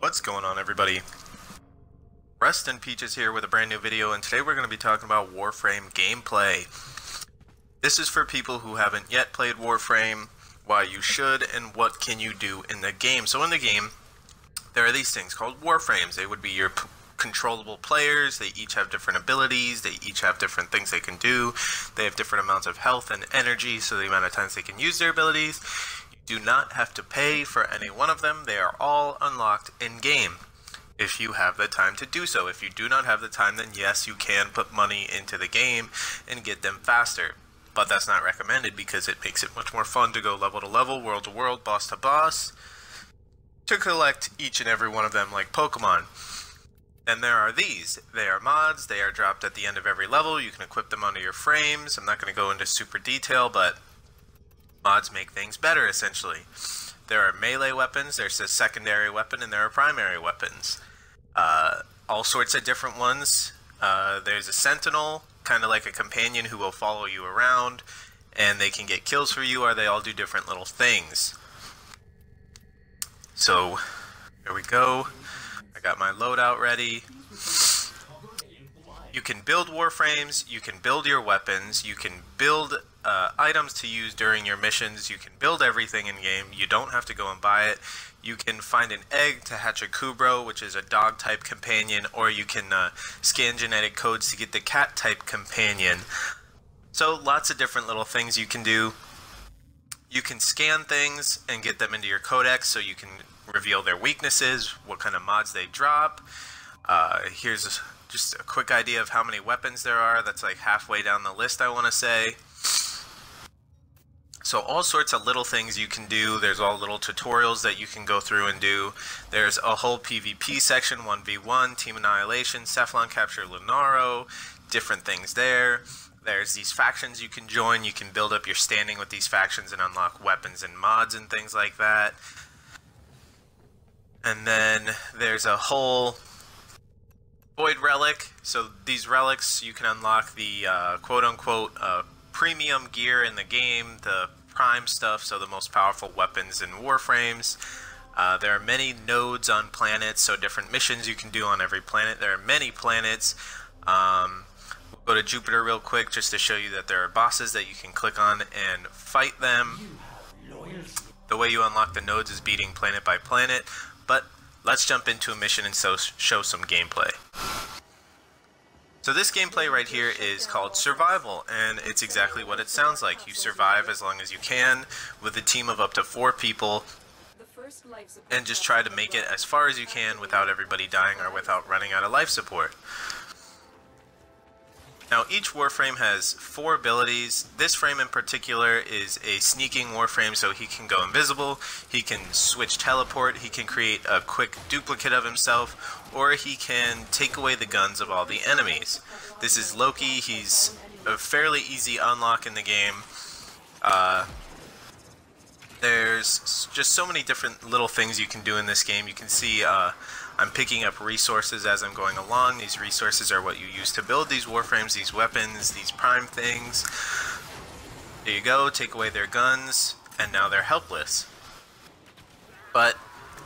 What's going on, everybody? Rust and Peaches here with a brand new video, and today we're going to be talking about Warframe gameplay. This is for people who haven't yet played Warframe, why you should, and what can you do in the game. So in the game, there are these things called Warframes. They would be your controllable players. They each have different abilities. They each have different things they can do. They have different amounts of health and energy, so the amount of times they can use their abilities. You do not have to pay for any one of them. They are all unlocked in-game if you have the time to do so. If you do not have the time, then yes, you can put money into the game and get them faster. But that's not recommended because it makes it much more fun to go level to level, world to world, boss to boss, to collect each and every one of them like Pokemon. Then there are these. They are mods. They are dropped at the end of every level. You can equip them onto your frames. I'm not going to go into super detail, but mods make things better, essentially. There are melee weapons, there's a secondary weapon, and there are primary weapons. All sorts of different ones. There's a sentinel, kind of like a companion who will follow you around, and they can get kills for you, or they all do different little things. So, here we go. I got my loadout ready. You can build Warframes, you can build your weapons, you can build items to use during your missions, you can build everything in-game, you don't have to go and buy it. You can find an egg to hatch a Kubro, which is a dog-type companion, or you can scan genetic codes to get the cat-type companion. So lots of different little things you can do. You can scan things and get them into your codex so you can reveal their weaknesses, what kind of mods they drop. Here's just a quick idea of how many weapons there are. That's like halfway down the list, I want to say. So all sorts of little things you can do. There's all little tutorials that you can go through and do. There's a whole PvP section, 1v1, Team Annihilation, Cephalon Capture Lunaro, different things there. There's these factions you can join. You can build up your standing with these factions and unlock weapons and mods and things like that. And then there's a whole Void Relic. So these relics, you can unlock the quote-unquote premium gear in the game, the prime stuff, so the most powerful weapons in Warframes. There are many nodes on planets, so different missions you can do on every planet. There are many planets. We'll go to Jupiter real quick just to show you that there are bosses that you can click on and fight them. The way you unlock the nodes is beating planet by planet, but let's jump into a mission and show some gameplay. So this gameplay right here is called Survival, and it's exactly what it sounds like. You survive as long as you can with a team of up to 4 people, and just try to make it as far as you can without everybody dying or without running out of life support. Now each Warframe has 4 abilities. This frame in particular is a sneaking Warframe, so he can go invisible, he can switch teleport, he can create a quick duplicate of himself, or he can take away the guns of all the enemies. This is Loki. He's a fairly easy unlock in the game. There's just so many different little things you can do in this game. You can see I'm picking up resources as I'm going along. These resources are what you use to build these Warframes, these weapons, these prime things. There you go, take away their guns, and now they're helpless. But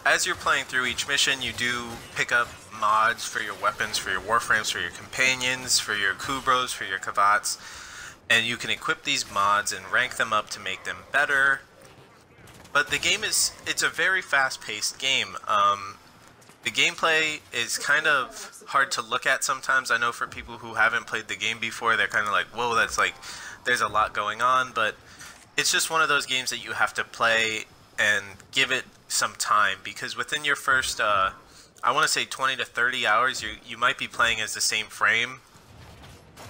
as you're playing through each mission, you do pick up mods for your weapons, for your Warframes, for your companions, for your Kubros, for your Kavats, and you can equip these mods and rank them up to make them better. But the game it's a very fast-paced game. The gameplay is kind of hard to look at sometimes. I know for people who haven't played the game before, they're kind of like, whoa, that's like, there's a lot going on, but it's just one of those games that you have to play and give it some time, because within your first, I want to say 20 to 30 hours, you might be playing as the same frame,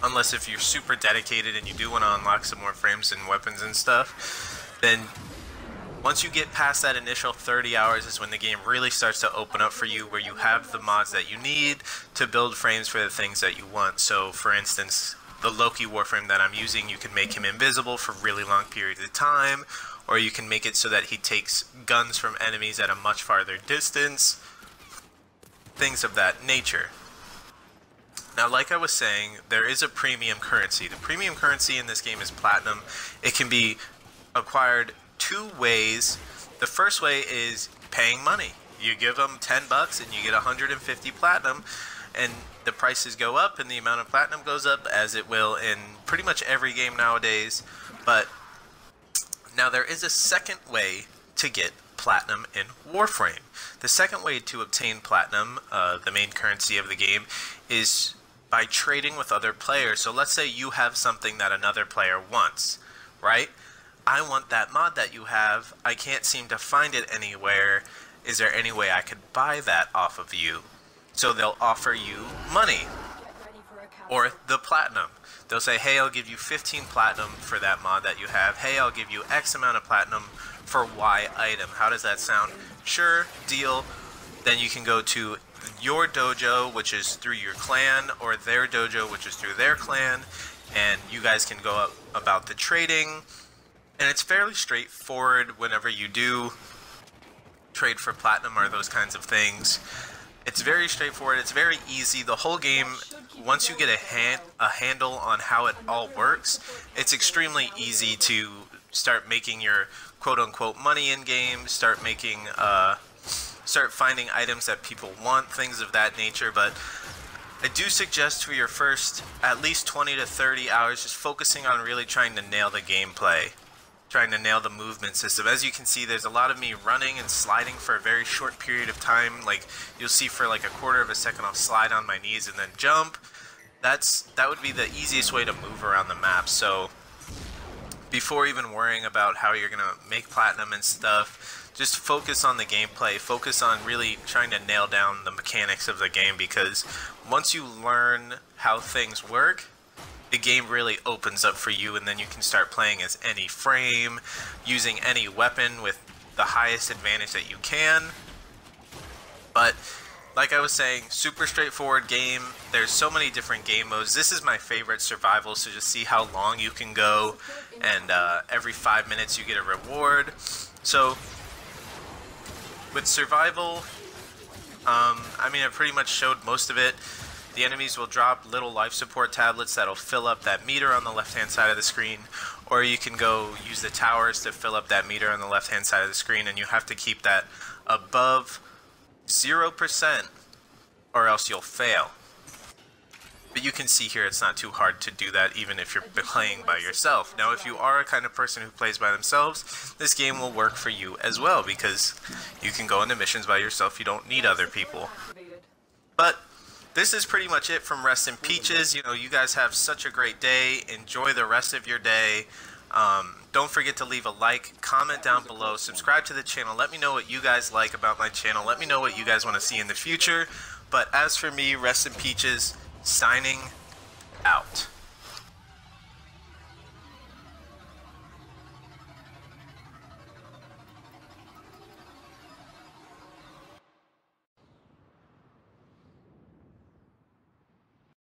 unless if you're super dedicated and you do want to unlock some more frames and weapons and stuff. Then once you get past that initial 30 hours is when the game really starts to open up for you, where you have the mods that you need to build frames for the things that you want. So for instance, the Loki Warframe that I'm using, you can make him invisible for really long periods of time, or you can make it so that he takes guns from enemies at a much farther distance, things of that nature. Now, like I was saying, there is a premium currency. The premium currency in this game is platinum. It can be acquired 2 ways. The first way is paying money. You give them $10 and you get 150 platinum, and the prices go up and the amount of platinum goes up, as it will in pretty much every game nowadays. But now there is a second way to get platinum in Warframe. The second way to obtain platinum, the main currency of the game, is by trading with other players. So let's say you have something that another player wants, right? I want that mod that you have. I can't seem to find it anywhere. Is there any way I could buy that off of you? So they'll offer you money or the platinum. They'll say, hey, I'll give you 15 platinum for that mod that you have. Hey, I'll give you X amount of platinum for Y item. How does that sound? Sure, deal. Then you can go to your dojo, which is through your clan, or their dojo, which is through their clan, and you guys can go up about the trading. And it's fairly straightforward whenever you do trade for platinum or those kinds of things. It's very straightforward. It's very easy. The whole game, once you get a handle on how it all works, it's extremely easy to start making your quote-unquote money in game, start finding items that people want, things of that nature. But I do suggest for your first at least 20 to 30 hours just focusing on really trying to nail the gameplay, trying to nail the movement system. As you can see, there's a lot of me running and sliding for a very short period of time. Like, you'll see for like a quarter of a second I'll slide on my knees and then jump. That would be the easiest way to move around the map. So before even worrying about how you're gonna make platinum and stuff, just focus on the gameplay, focus on really trying to nail down the mechanics of the game, because once you learn how things work, the game really opens up for you, and then you can start playing as any frame, using any weapon with the highest advantage that you can. But like I was saying, super straightforward game. There's so many different game modes. This is my favorite, survival, so just see how long you can go, and every 5 minutes you get a reward. So with survival, I mean, I pretty much showed most of it. The enemies will drop little life support tablets that'll fill up that meter on the left-hand side of the screen, or you can go use the towers to fill up that meter on the left-hand side of the screen, and you have to keep that above 0% or else you'll fail. But you can see here it's not too hard to do that even if you're playing by yourself. Now, if you are a kind of person who plays by themselves, this game will work for you as well, because you can go into missions by yourself. You don't need other people. But this is pretty much it from Rest in Peaches. You know, you guys have such a great day. Enjoy the rest of your day. Don't forget to leave a like, comment down below, subscribe to the channel. Let me know what you guys like about my channel. Let me know what you guys want to see in the future. But as for me, Rest in Peaches, signing out.